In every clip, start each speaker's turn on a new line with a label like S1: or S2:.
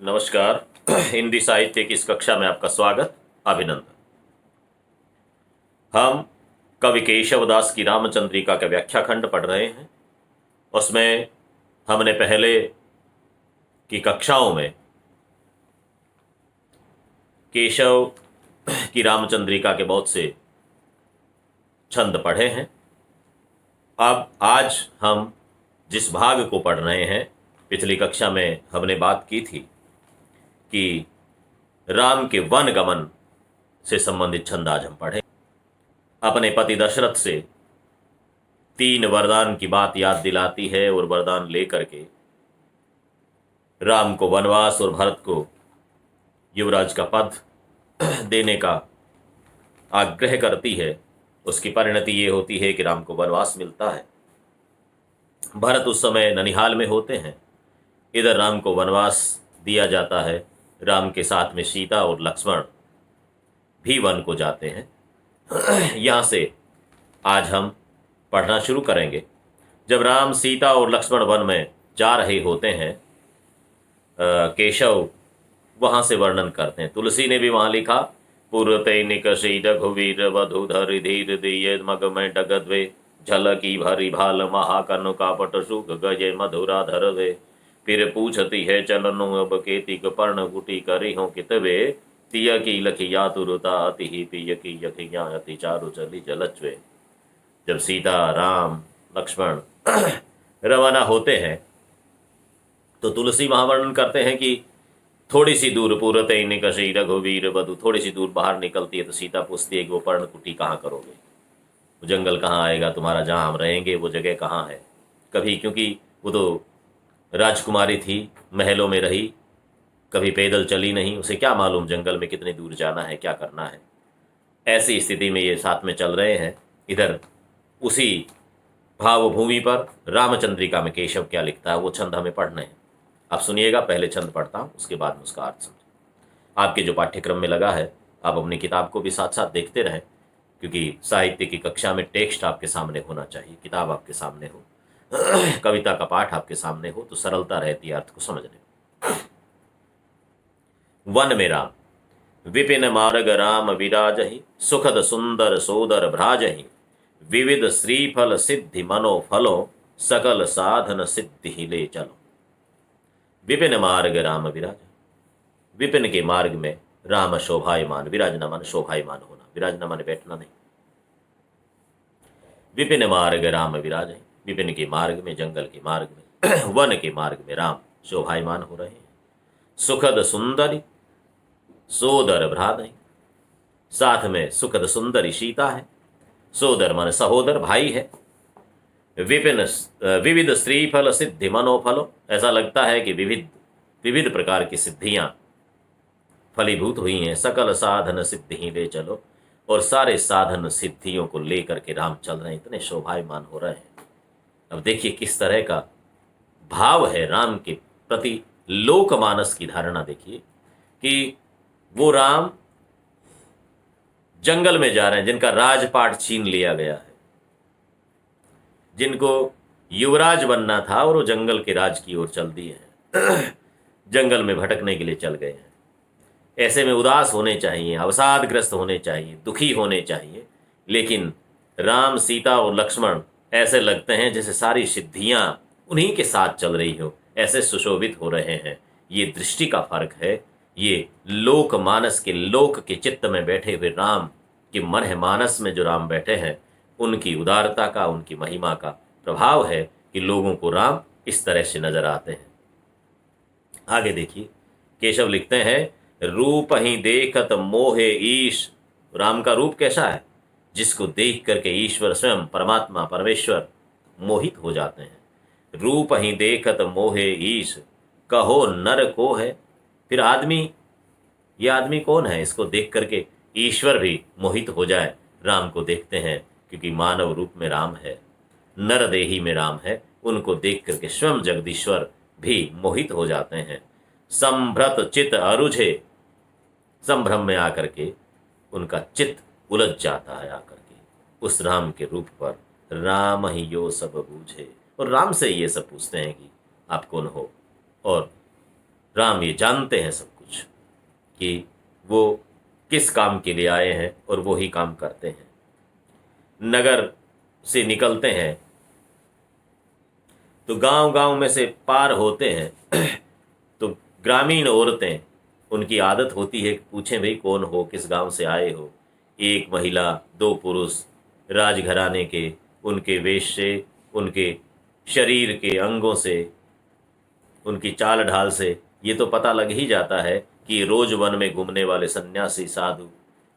S1: नमस्कार। हिंदी साहित्य की इस कक्षा में आपका स्वागत, अभिनंदन। हम कवि केशवदास की रामचंद्रिका का व्याख्या खंड पढ़ रहे हैं। उसमें हमने पहले की कक्षाओं में केशव की रामचंद्रिका के बहुत से छंद पढ़े हैं। अब आज हम जिस भाग को पढ़ रहे हैं, पिछली कक्षा में हमने बात की थी कि राम के वन गमन से संबंधित छंद आज हम पढ़े। अपने पति दशरथ से 3 वरदान की बात याद दिलाती है और वरदान लेकर के राम को वनवास और भरत को युवराज का पद देने का आग्रह करती है। उसकी परिणति ये होती है कि राम को वनवास मिलता है। भरत उस समय ननिहाल में होते हैं। इधर राम को वनवास दिया जाता है। राम के साथ में सीता और लक्ष्मण भी वन को जाते हैं। यहाँ से आज हम पढ़ना शुरू करेंगे। जब राम, सीता और लक्ष्मण वन में जा रहे होते हैं, केशव वहाँ से वर्णन करते हैं। तुलसी ने भी वहाँ लिखा, पुरतैनिक श्री रघुवीर वधुधर धीर दिये मग में डगद्वे झलकी भरी भाल महाकर्ण कापट सुख गजे मधुरा धरवे फिर पूछती है चलनो अब केतिक पर्ण गुटी करी हो कितवे तिय की लखिया तुरुता अति ही पिय की यखिया अति चारु चली जलचवे। जब सीता, राम, लक्ष्मण रवाना होते हैं तो तुलसी वहाँ वर्णन करते हैं कि थोड़ी सी दूर पूरतैनिक श्री रघुवीर वधु, थोड़ी सी दूर बाहर निकलती है तो सीता पूछती है कि वो पर्णकुटी कहाँ करोगे, वो जंगल कहाँ आएगा, तुम्हारा जहाँ हम रहेंगे वो जगह कहाँ है। कभी, क्योंकि वो तो राजकुमारी थी, महलों में रही, कभी पैदल चली नहीं, उसे क्या मालूम जंगल में कितनी दूर जाना है, क्या करना है। ऐसी स्थिति में ये साथ में चल रहे हैं। इधर उसी भावभूमि पर रामचंद्रिका में केशव क्या लिखता है वो छंद हमें पढ़ने हैं। आप सुनिएगा, पहले छंद पढ़ता हूँ, उसके बाद में उसका अर्थ समझें। आपके जो पाठ्यक्रम में लगा है, आप अपनी किताब को भी साथ साथ देखते रहें, क्योंकि साहित्य की कक्षा में टेक्स्ट आपके सामने होना चाहिए, किताब आपके सामने हो, कविता का पाठ आपके सामने हो, तो सरलता रहती है अर्थ को समझने में। वन में राम, विपिन मार्ग राम विराजहि, सुखद सुंदर सोदर भ्राजहि, विविध श्रीफल सिद्धि मनोफलो, सकल साधन सिद्धि ले चलो। विपिन मार्ग राम विराज, विपिन के मार्ग में राम शोभायमान, विराजना मन शोभायमान होना, विराजना मन बैठना नहीं। विपिन मार्ग राम विराज है, विपिन के मार्ग में, जंगल के मार्ग में, वन के मार्ग में राम शोभायमान हो रहे हैं। सुखद सुंदरी सोदर भ्रात है, साथ में सुखद सुंदरी सीता है। सोदर मन सहोदर, भाई है। विपिन विविध श्रीफल सिद्धि मनोफलो, ऐसा लगता है कि विविध विविध प्रकार की सिद्धियां फलीभूत हुई हैं। सकल साधन सिद्धि ही ले चलो, और सारे साधन सिद्धियों को लेकर के राम चल रहे हैं, इतने शोभायमान हो रहे हैं। अब देखिए किस तरह का भाव है राम के प्रति। लोकमानस की धारणा देखिए कि वो राम जंगल में जा रहे हैं, जिनका राजपाट छीन लिया गया है, जिनको युवराज बनना था और वो जंगल के राज की ओर चल दिए हैं, जंगल में भटकने के लिए चल गए हैं। ऐसे में उदास होने चाहिए, अवसादग्रस्त होने चाहिए, दुखी होने चाहिए, लेकिन राम, सीता और लक्ष्मण ऐसे लगते हैं जैसे सारी सिद्धियां उन्हीं के साथ चल रही हो, ऐसे सुशोभित हो रहे हैं। ये दृष्टि का फर्क है। ये लोकमानस के, लोक के चित्त में बैठे हुए राम के मन है, मानस में जो राम बैठे हैं, उनकी उदारता का, उनकी महिमा का प्रभाव है कि लोगों को राम इस तरह से नजर आते हैं। आगे देखिए, केशव लिखते हैं, रूप ही देखत मोहे ईश। राम का रूप कैसा है? जिसको देख करके ईश्वर स्वयं, परमात्मा, परमेश्वर मोहित हो जाते हैं। रूप ही देखत मोहे ईश, कहो नर को है। फिर आदमी, ये आदमी कौन है? इसको देख करके ईश्वर भी मोहित हो जाए। राम को देखते हैं क्योंकि मानव रूप में राम है, नरदेही में राम है, उनको देख करके स्वयं जगदीश्वर भी मोहित हो जाते हैं। संभ्रत चित अरुझे, संभ्रम में आकर के उनका चित्त उलझ जाता है आकर के उस राम के रूप पर। राम ही यो सब बूझे, और राम से ये सब पूछते हैं कि आप कौन हो। और राम ये जानते हैं सब कुछ कि वो किस काम के लिए आए हैं और वो ही काम करते हैं। नगर से निकलते हैं तो गांव गांव में से पार होते हैं तो ग्रामीण औरतें, उनकी आदत होती है कि पूछें भाई कौन हो, किस गांव से आए हो। एक महिला, दो पुरुष, राजघराने के, उनके वेश से, उनके शरीर के अंगों से, उनकी चाल ढाल से ये तो पता लग ही जाता है कि रोज वन में घूमने वाले सन्यासी, साधु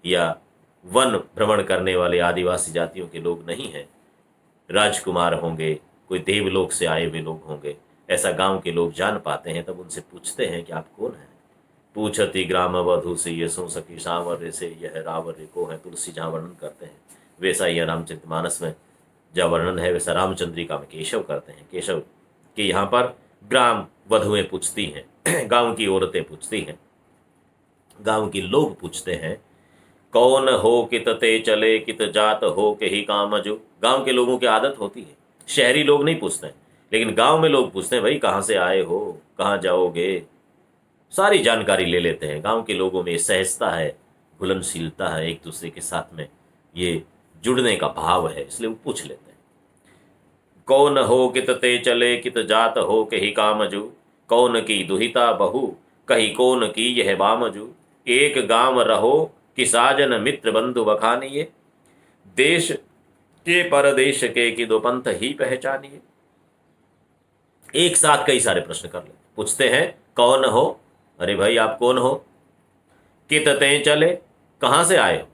S1: या वन भ्रमण करने वाले आदिवासी जातियों के लोग नहीं हैं। राजकुमार होंगे, कोई देवलोक से आए हुए लोग होंगे। ऐसा गांव के लोग जान पाते हैं, तब उनसे पूछते हैं कि आप कौन हैं। पूछती ग्राम वधु से ये सो सखी सावर्य से, यह रावर्य को है। तुलसी जहाँ वर्णन करते हैं वैसा ही रामचरितमानस में जहाँ वर्णन है वैसा रामचंद्रिका में केशव करते हैं। केशव के यहाँ पर ग्राम वधुएं पूछती हैं, गांव की औरतें पूछती हैं, गांव के लोग पूछते हैं, कौन हो कित ते चले, कित जात हो के ही काम जो। गांव के लोगों की आदत होती है, शहरी लोग नहीं पूछते हैं, लेकिन गांव में लोग पूछते हैं भाई कहाँ से आए हो, कहाँ जाओगे। सारी जानकारी ले लेते हैं। गांव के लोगों में सहजता है, घुलनशीलता है, एक दूसरे के साथ में ये जुड़ने का भाव है, इसलिए वो पूछ लेते हैं। कौन हो कित ते चले, कित जात हो के ही कामजू। कौन की दुहिता बहू, कही कौन की यह बामजू। एक गांव रहो कि साजन मित्र बंधु बखानिए। देश के परदेश के कि दो पंथ ही पहचानिए। एक साथ कई सारे प्रश्न कर लेते, पूछते हैं कौन हो, अरे भाई आप कौन हो। कित ते चले, कहाँ से आए हो।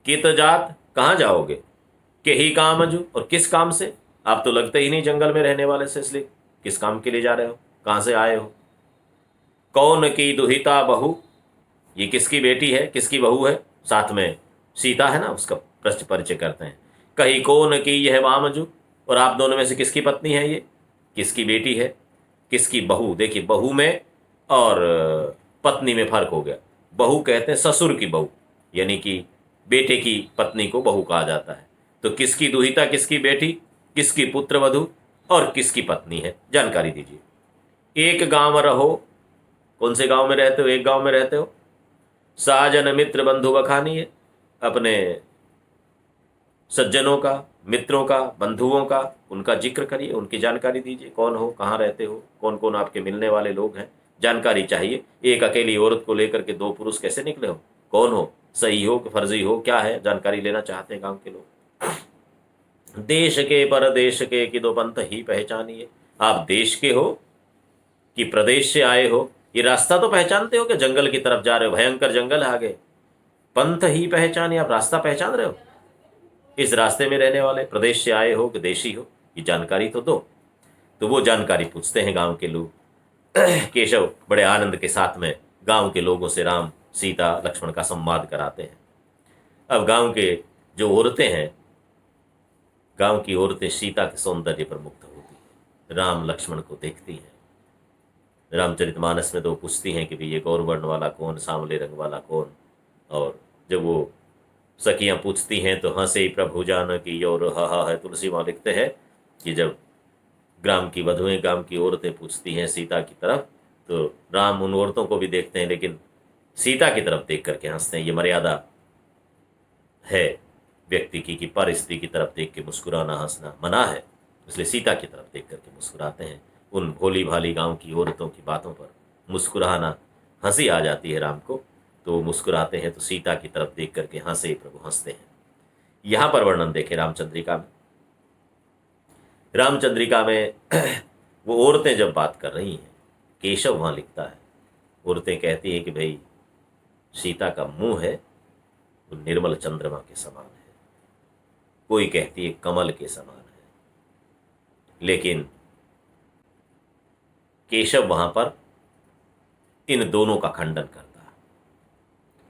S1: कित जात, कहाँ जाओगे। के ही कामजू, और किस काम से। आप तो लगते ही नहीं जंगल में रहने वाले से, इसलिए किस काम के लिए जा रहे हो, कहाँ से आए हो। कौन की दुहिता बहू, ये किसकी बेटी है, किसकी बहू है। साथ में सीता है ना, उसका प्रश्न परिचय करते हैं। कहीं कौन की यह वामजू, और आप दोनों में से किसकी पत्नी है ये, किसकी बेटी है, किसकी बहू। देखिए बहू में और पत्नी में फर्क हो गया। बहू कहते हैं ससुर की बहू, यानी कि बेटे की पत्नी को बहू कहा जाता है। तो किसकी दुहिता, किसकी बेटी, किसकी पुत्र वधु और किसकी पत्नी है, जानकारी दीजिए। एक गांव रहो, कौन से गांव में रहते हो, एक गांव में रहते हो। साजन मित्र बंधु बखानी है, अपने सज्जनों का, मित्रों का, बंधुओं का, उनका जिक्र करिए, उनकी जानकारी दीजिए। कौन हो, कहाँ रहते हो, कौन कौन आपके मिलने वाले लोग हैं, जानकारी चाहिए। एक अकेली औरत को लेकर के दो पुरुष कैसे निकले हो, कौन हो, सही हो कि फर्जी हो, क्या है, जानकारी लेना चाहते हैं गांव के लोग। देश के परदेश के कि दो पंथ ही पहचानिए। आप देश के हो कि प्रदेश से आए हो, ये रास्ता तो पहचानते हो कि जंगल की तरफ जा रहे हो, भयंकर जंगल है आगे। पंथ ही पहचानिए, आप रास्ता पहचान रहे हो, इस रास्ते में रहने वाले, प्रदेश से आए हो कि देशी हो, ये जानकारी तो दो। तो वो जानकारी पूछते हैं गांव के लोग। केशव बड़े आनंद के साथ में गांव के लोगों से राम, सीता, लक्ष्मण का संवाद कराते हैं। अब गांव के जो औरतें हैं, गांव की औरतें सीता के सौंदर्य पर मुग्ध होती हैं, राम लक्ष्मण को देखती हैं। रामचरितमानस में तो पूछती हैं कि भाई ये गौरवर्ण वाला कौन, सांवले रंग वाला कौन। और जब वो सखियां पूछती हैं तो हंसे ही प्रभु जान की और हा है। तुलसी माँ लिखते हैं कि जब ग्राम की वधुएं, ग्राम की औरतें पूछती हैं सीता की तरफ, तो राम उन औरतों को भी देखते हैं, लेकिन सीता की तरफ देख करके हंसते हैं। ये मर्यादा है व्यक्ति की कि पर स्त्री की तरफ देख के मुस्कुराना, हंसना मना है, इसलिए सीता की तरफ देख करके मुस्कुराते हैं। उन भोली भाली गांव की औरतों की बातों पर मुस्कुराना, हंसी आ जाती है राम को, तो मुस्कुराते हैं। तो सीता की तरफ देख करके हंसे प्रभु हंसते हैं। यहाँ पर वर्णन देखें रामचंद्रिका में, रामचंद्रिका में वो औरतें जब बात कर रही हैं, केशव वहाँ लिखता है, औरतें कहती हैं कि भाई सीता का मुंह है वो निर्मल चंद्रमा के समान है, कोई कहती है कमल के समान है। लेकिन केशव वहां पर इन दोनों का खंडन करता है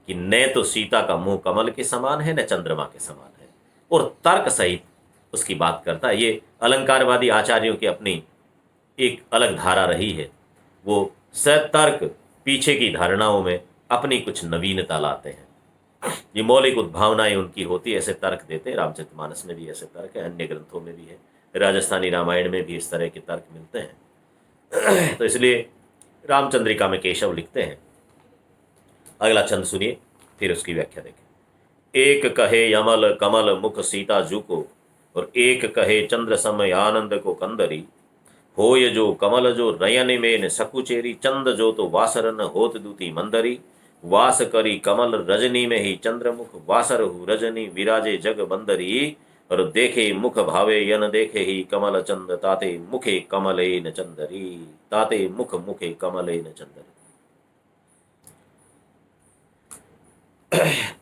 S1: कि न तो सीता का मुंह कमल के समान है, न चंद्रमा के समान है, और तर्क सहित उसकी बात करता है। ये अलंकारवादी आचार्यों की अपनी एक अलग धारा रही है, वो सतर्क पीछे की धारणाओं में अपनी कुछ नवीनता लाते हैं। ये मौलिक उद्भावनाएं उनकी होती है, ऐसे तर्क देते हैं। रामचरितमानस में भी ऐसे तर्क है, अन्य ग्रंथों में भी है, राजस्थानी रामायण में भी इस तरह के तर्क मिलते हैं। तो इसलिए रामचंद्रिका में केशव लिखते हैं। अगला छंद सुनिए, फिर उसकी व्याख्या देखें। एक कहे यमल कमल मुख सीता जू को, और एक कहे चंद्र सम आनंद को कंदरी। होय जो कमल जो नयन में न सकुचेरी, चंद जो तो वासरन होत दूती मंदरी। वास करी कमल रजनी में ही चंद्रमुख, वासर हु रजनी विराजे जग बंदरी। और देखे मुख भावे यन देखे ही कमल चंद, ताते मुखे कमले न चंदरी। ताते मुख मुखे कमले न चंदरी।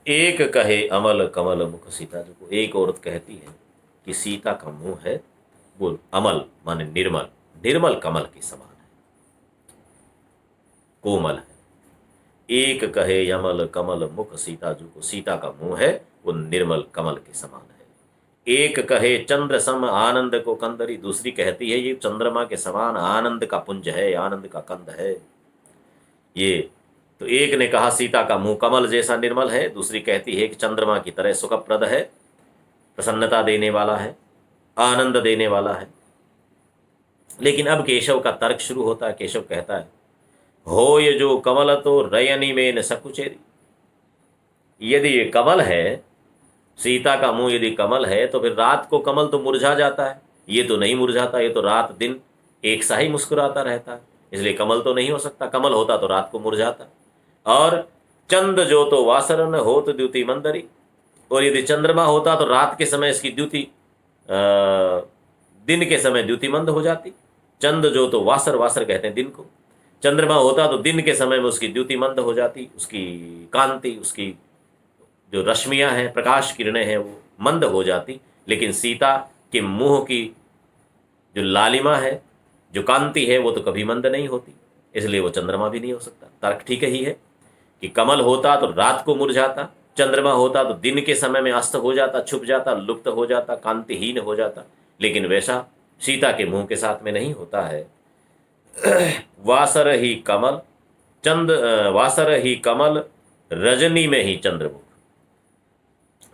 S1: एक कहे अमल कमल मुख सीता जो को, एक औरत कहती है कि सीता का मुंह है वो अमल माने निर्मल, निर्मल कमल के समान है, कोमल है। एक कहे यमल कमल मुख सीता जो को, सीता का मुंह है वो निर्मल कमल के समान है। एक कहे चंद्र सम आनंद को कंदरी, दूसरी कहती है ये चंद्रमा के समान आनंद का पुंज है, आनंद का कंद है ये। तो एक ने कहा सीता का मुंह कमल जैसा निर्मल है, दूसरी कहती है कि चंद्रमा की तरह सुखप्रद है, प्रसन्नता देने वाला है, आनंद देने वाला है। लेकिन अब केशव का तर्क शुरू होता है। केशव कहता है, हो ये जो कमल तो रयनी में न सकुचेरी। यदि ये कमल है, सीता का मुंह यदि कमल है, तो फिर रात को कमल तो मुरझा जाता है, ये तो नहीं मुरझाता, ये तो रात दिन एक सा ही मुस्कुराता रहता है, इसलिए कमल तो नहीं हो सकता। कमल होता तो रात को मुरझाता। और चंद जो तो वासरन होत द्युति मंदरी, और यदि चंद्रमा होता तो रात के समय इसकी द्युति दिन के समय द्युतिमंद हो जाती। चंद जो तो वासर, वासर कहते हैं दिन को, चंद्रमा होता तो दिन के समय में उसकी द्युतिमंद हो जाती, उसकी कांति, उसकी जो रश्मियां हैं, प्रकाश किरणें हैं, वो मंद हो जाती। लेकिन सीता के मुंह की जो लालिमा है, जो कांति है, वो तो कभी मंद नहीं होती, इसलिए वो चंद्रमा भी नहीं हो सकता। तर्क ठीक ही है कि कमल होता तो रात को मुरझाता, चंद्रमा होता तो दिन के समय में अस्त हो जाता, छुप जाता, लुप्त हो जाता, कांतिहीन हो जाता। लेकिन वैसा सीता के मुंह के साथ में नहीं होता है। वासर ही कमल वासर ही कमल रजनी में ही चंद्रमुख।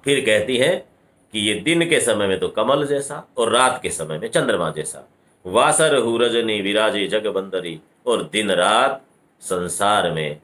S1: फिर कहती है कि ये दिन के समय में तो कमल जैसा और रात के समय में चंद्रमा जैसा। वासर हु रजनी विराजे जग बंदरी, और दिन रात संसार में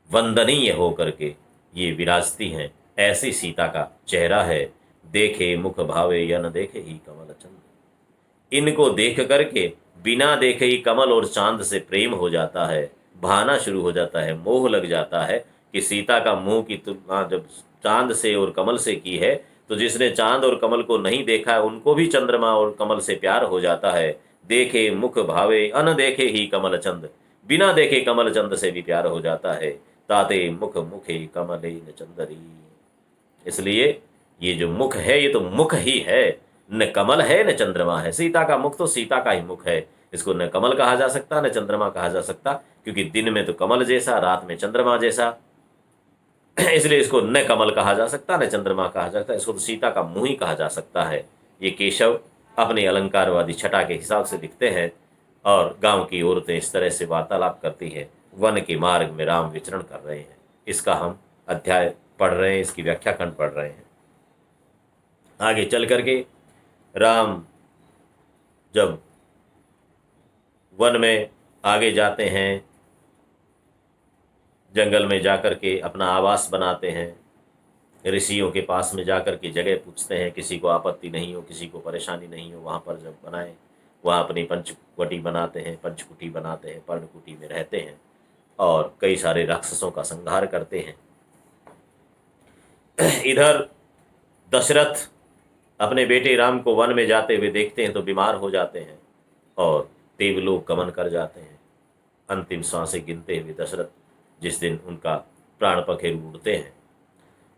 S1: वंदनीय होकर के ये विराजती हैं, ऐसी सीता का चेहरा है। देखे मुख भावे यन देखे ही कमल चंद्र। इनको देख करके बिना देखे ही कमल और चांद से प्रेम हो जाता है, भाना शुरू हो जाता है, मोह लग जाता है कि सीता का मुंह की तुलना जब चांद से और कमल से की है, तो जिसने चांद और कमल को नहीं देखा है उनको भी चंद्रमा और कमल से प्यार हो जाता है। देखे मुख भावे अन देखे ही कमल चंद, बिना देखे कमल चंद से भी प्यार हो जाता है। ताते मुख मुखे कमले न चंदरी। इसलिए ये जो मुख है ये तो मुख ही है, न कमल है न चंद्रमा है। सीता का मुख तो सीता का ही मुख है, इसको न कमल कहा जा सकता न चंद्रमा कहा जा सकता, क्योंकि दिन में तो कमल जैसा, रात में चंद्रमा जैसा, इसलिए इसको न कमल कहा जा सकता न चंद्रमा कहा जा सकता, इसको तो सीता का मुंह ही कहा जा सकता है। ये केशव अपने अलंकारवादी छटा के हिसाब से लिखते हैं। और गांव की औरतें इस तरह से वार्तालाप करती हैं, वन के मार्ग में राम विचरण कर रहे हैं। इसका हम अध्याय पढ़ रहे हैं, इसकी व्याख्या खंड पढ़ रहे हैं। आगे चल करके राम जब वन में आगे जाते हैं, जंगल में जाकर के अपना आवास बनाते हैं, ऋषियों के पास में जाकर के जगह पूछते हैं, किसी को आपत्ति नहीं हो, किसी को परेशानी नहीं हो, वहाँ पर जब बनाए वहाँ अपनी पंचवटी बनाते हैं, पंचकुटी बनाते हैं, पर्णकुटी में रहते हैं और कई सारे राक्षसों का संहार करते हैं। इधर दशरथ अपने बेटे राम को वन में जाते हुए देखते हैं तो बीमार हो जाते हैं और देवलोक गमन कर जाते हैं। अंतिम सांसें गिनते हुए दशरथ जिस दिन उनका प्राण पखेरु उड़ते हैं,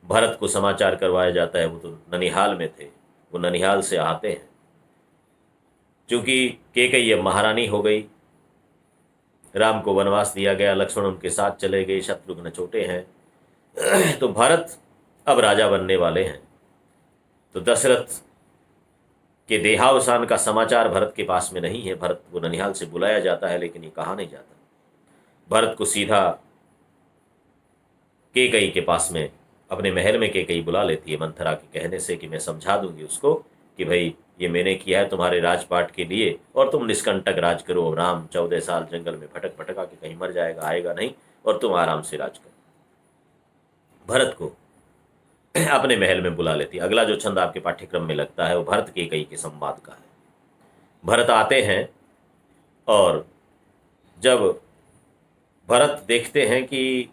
S1: भरत को समाचार करवाया जाता है। वो तो ननिहाल में थे, वो ननिहाल से आते हैं। चूंकि कैकेयी अब महारानी हो गई, राम को वनवास दिया गया, लक्ष्मण उनके साथ चले गए, शत्रुघ्न छोटे हैं, तो भरत अब राजा बनने वाले हैं। तो दशरथ के देहावसान का समाचार भरत के पास में नहीं है। भरत को ननिहाल से बुलाया जाता है लेकिन ये कहा नहीं जाता। भरत को सीधा कैकेयी के पास में, अपने महल में कैकेयी बुला लेती है मंथरा के कहने से कि मैं समझा दूंगी उसको कि भाई ये मैंने किया है तुम्हारे राजपाट के लिए, और तुम निष्कंटक राज करो। अब राम 14 साल जंगल में भटक भटका के कहीं मर जाएगा, आएगा नहीं, और तुम आराम से राज करो। भरत को अपने महल में बुला लेती। अगला जो छंद आपके पाठ्यक्रम में लगता है वो भरत केकई के संवाद का है। भरत आते हैं और जब भरत देखते हैं कि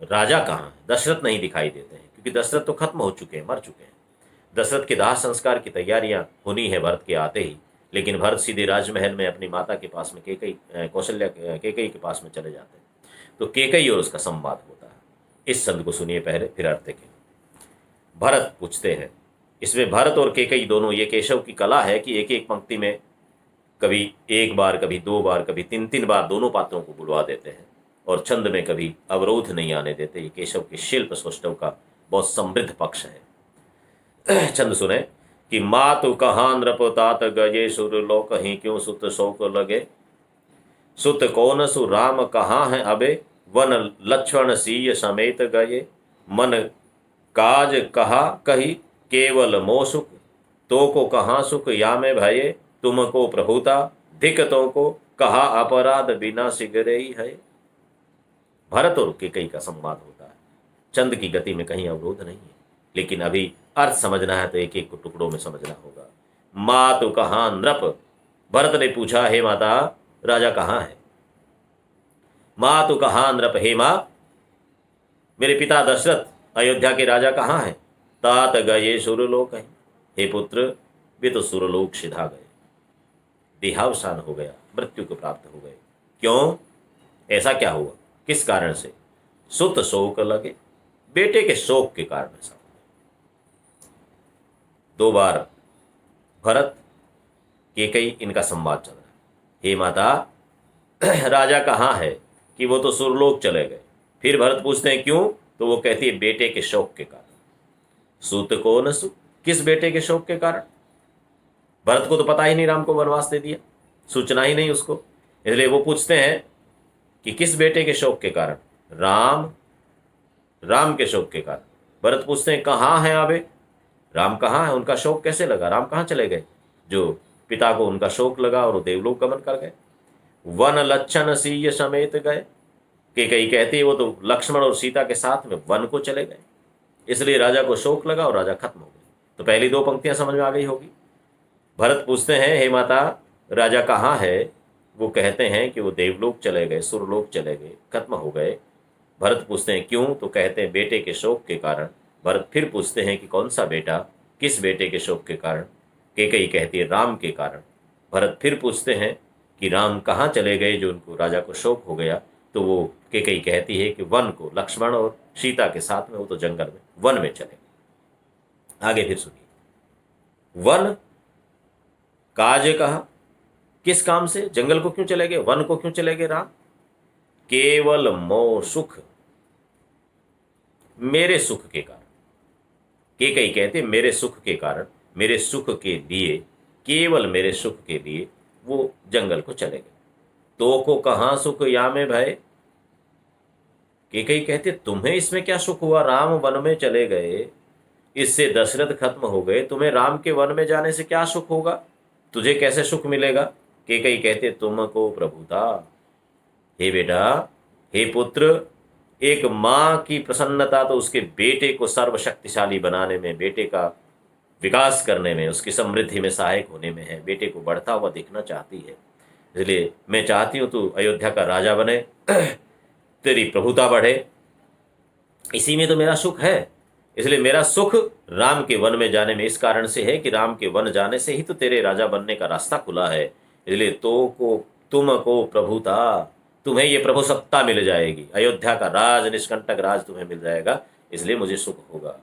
S1: राजा कहाँ है, दशरथ नहीं दिखाई देते हैं, क्योंकि दशरथ तो खत्म हो चुके हैं, मर चुके हैं। दशरथ के दाह संस्कार की तैयारियां होनी है भरत के आते ही, लेकिन भरत सीधे राजमहल में अपनी माता के पास में कौशल्या केकई के पास में चले जाते हैं। तो केकई और उसका संवाद होता है। इस शब्द को सुनिए पहले, फिर अर्थ देखें। भरत पूछते हैं, इसमें भरत और केकई दोनों, ये केशव की कला है कि एक एक पंक्ति में कभी एक बार, कभी 2 बार, कभी 3 बार दोनों पात्रों को बुलवा देते हैं, और छंद में कभी अवरोध नहीं आने देते। ये केशव के शिल्प सौष्ठव का बहुत समृद्ध पक्ष है। छंद सुने कि मातु कहाँ नृप तात गये, सुर लो कहीं क्यों सुत शोक लगे। सुत कौन सु राम कहाँ है अबे, वन लक्ष्मण सीय समेत गए। मन काज कहा कही केवल मोसुक, तो को कहाँ सुख या में भये। तुमको प्रभुता धिक तो को, कहा अपराध बिना सिगरे ही है। भरत और केकई का संवाद होता है। चंद की गति में कहीं अवरोध नहीं है, लेकिन अभी अर्थ समझना है तो एक एक को टुकड़ों में समझना होगा। मातु कहाँ नृप, भरत ने पूछा, हे माता राजा कहाँ है। मातु कहाँ नृप, हे माँ मेरे पिता दशरथ अयोध्या के राजा कहाँ हैं। तात गए सुरलोक है, हे पुत्र वे तो सुरलोक सिधा गए, देहावसान हो गया, मृत्यु को प्राप्त हो गए। क्यों, ऐसा क्या हुआ, किस कारण से। सुत शोक लगे, बेटे के शोक के कारण ऐसा। 2 बार भरत केकई इनका संवाद चल रहा है। हे माता राजा कहाँ है, कि वो तो सुरलोक चले गए। फिर भरत पूछते हैं क्यों, तो वो कहती है बेटे के शोक के कारण। सुत को न सु, किस बेटे के शोक के कारण। भरत को तो पता ही नहीं राम को वनवास दे दिया, सूचना ही नहीं उसको, इसलिए वो पूछते हैं कि किस बेटे के शोक के कारण। राम के शोक के कारण। भरत पूछते हैं कहाँ है अबे, राम कहाँ है, उनका शोक कैसे लगा, राम कहाँ चले गए, जो पिता को उनका शोक लगा और वो देवलोक गमन कर गए। वन लक्षण सीय समेत गए, केकई कहती है वो तो लक्ष्मण और सीता के साथ में वन को चले गए, इसलिए राजा को शोक लगा और राजा खत्म हो गए। तो पहली 2 पंक्तियां समझ में आ गई होगी। भरत पूछते हैं हे माता राजा कहाँ है, वो कहते हैं कि वो देवलोक चले गए, सुरलोक चले गए, खत्म हो गए। भरत पूछते हैं क्यों, तो कहते हैं बेटे के शोक के कारण। भरत फिर पूछते हैं कि कौन सा बेटा, किस बेटे के शोक के कारण। केकई कहती है राम के कारण। भरत फिर पूछते हैं कि राम कहाँ चले गए जो उनको राजा को शोक हो गया, तो वो केकई कहती है कि वन को, लक्ष्मण और सीता के साथ में वो तो जंगल में वन में चले। आगे फिर सुनिए, वन काज कहा, किस काम से, जंगल को क्यों चले गए, वन को क्यों चले गए राम। केवल मो सुख, मेरे सुख के कारण। केकई कहते मेरे सुख के कारण, मेरे सुख के लिए, केवल मेरे सुख के लिए वो जंगल को चले गए। तो को कहाँ सुख या में भय। केकई कहते तुम्हें इसमें क्या सुख हुआ, राम वन में चले गए, इससे दशरथ खत्म हो गए, तुम्हें राम के वन में जाने से क्या सुख होगा, तुझे कैसे सुख मिलेगा। केकई कहते तुमको प्रभुता, हे बेटा, हे पुत्र, एक माँ की प्रसन्नता तो उसके बेटे को सर्वशक्तिशाली बनाने में, बेटे का विकास करने में, उसकी समृद्धि में सहायक होने में है, बेटे को बढ़ता हुआ देखना चाहती है। इसलिए मैं चाहती हूँ तू अयोध्या का राजा बने, तेरी प्रभुता बढ़े, इसी में तो मेरा सुख है। इसलिए मेरा सुख राम के वन में जाने में इस कारण से है कि राम के वन जाने से ही तो तेरे राजा बनने का रास्ता खुला है। इसलिए तो को, तुमको प्रभुता, तुम्हें ये प्रभु सत्ता मिल जाएगी, अयोध्या का राज, निष्कंटक राज तुम्हें मिल जाएगा, इसलिए मुझे सुख होगा।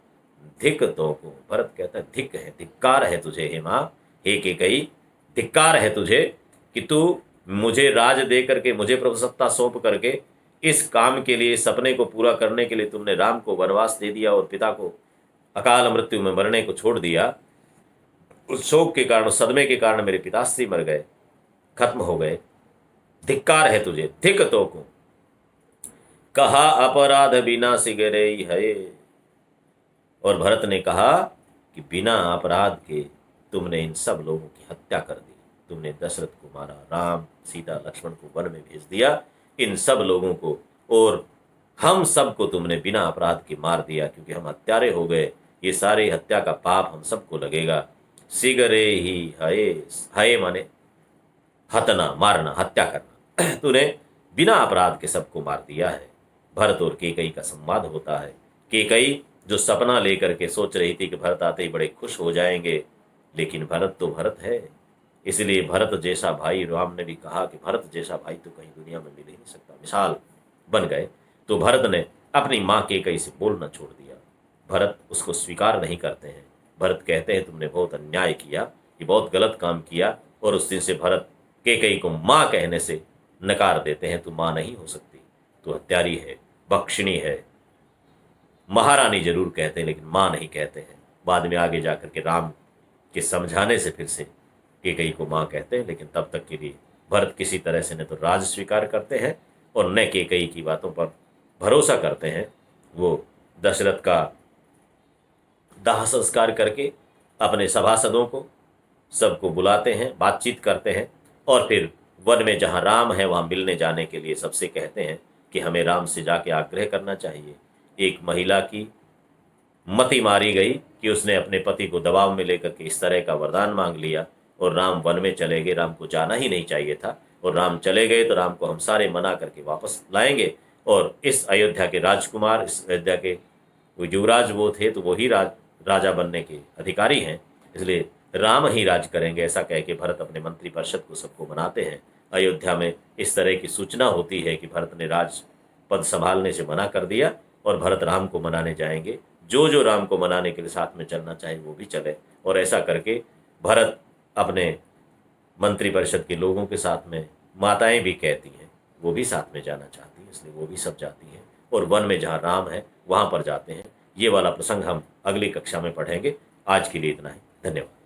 S1: धिक तो को, भरत कहता है धिक है, धिक्कार है तुझे हे माँ, हे केकई, धिक्कार है तुझे कि तू मुझे राज दे करके, मुझे प्रभु सत्ता सौंप करके, इस काम के लिए, सपने को पूरा करने के लिए तुमने राम को वनवास दे दिया और पिता को अकाल मृत्यु में मरने को छोड़ दिया। उस शोक के कारण, उस सदमे के कारण मेरे पिताश्री मर गए, खत्म हो गए, धिक्कार है तुझे। धिक तो को, कहा अपराध बिना सिगरे है। और भरत ने कहा कि बिना अपराध के तुमने इन सब लोगों की हत्या कर दी। तुमने दशरथ को मारा, राम सीता लक्ष्मण को वन में भेज दिया, इन सब लोगों को, और हम सबको तुमने बिना अपराध के मार दिया, क्योंकि हम हत्यारे हो गए। ये सारे हत्या का पाप हम सबको लगेगा। सिगरे ही हये, हये माने हतना, मारना, हत्या करना। तूने बिना अपराध के सबको मार दिया है। भरत और केकई का संवाद होता है। केकई जो सपना लेकर के सोच रही थी कि भरत आते ही बड़े खुश हो जाएंगे, लेकिन भरत तो भरत है। इसलिए भरत जैसा भाई, राम ने भी कहा कि भरत जैसा भाई तो कहीं दुनिया में मिल ही नहीं सकता, मिसाल बन गए। तो भरत ने अपनी माँ केकई से बोलना छोड़ दिया। भरत उसको स्वीकार नहीं करते हैं। भरत कहते हैं तुमने बहुत अन्याय किया, ये बहुत गलत काम किया, और उस दिन से भरत केकई को माँ कहने से नकार देते हैं। तू माँ नहीं हो सकती, तू हत्यारी है, बख्शिणी है। महारानी जरूर कहते हैं लेकिन माँ नहीं कहते हैं। बाद में आगे जाकर के राम के समझाने से फिर से केकई को माँ कहते हैं, लेकिन तब तक के लिए भरत किसी तरह से न तो राज स्वीकार करते हैं और न केकई की बातों पर भरोसा करते हैं। वो दशरथ का दाह संस्कार करके अपने सभासदों को सबको बुलाते हैं, बातचीत करते हैं, और फिर वन में जहाँ राम है वहाँ मिलने जाने के लिए सबसे कहते हैं कि हमें राम से जाके आग्रह करना चाहिए। एक महिला की मति मारी गई कि उसने अपने पति को दबाव में लेकर के इस तरह का वरदान मांग लिया, और राम वन में चले गए। राम को जाना ही नहीं चाहिए था, और राम चले गए तो राम को हम सारे मना करके वापस लाएंगे, और इस अयोध्या के राजकुमार, इस अयोध्या के वो युवराज वो थे तो वो ही राजा बनने के अधिकारी हैं, इसलिए राम ही राज करेंगे। ऐसा कह के भरत अपने मंत्री परिषद को सबको मनाते हैं। अयोध्या में इस तरह की सूचना होती है कि भरत ने राज पद संभालने से मना कर दिया, और भरत राम को मनाने जाएंगे। जो जो राम को मनाने के लिए साथ में चलना चाहे वो भी चले, और ऐसा करके भरत अपने मंत्री परिषद के लोगों के साथ में, माताएं भी कहती हैं वो भी साथ में जाना चाहती हैं, इसलिए वो भी सब जाती हैं, और वन में जहाँ राम है वहाँ पर जाते हैं। ये वाला प्रसंग हम अगली कक्षा में पढ़ेंगे। आज के लिए इतना ही, धन्यवाद।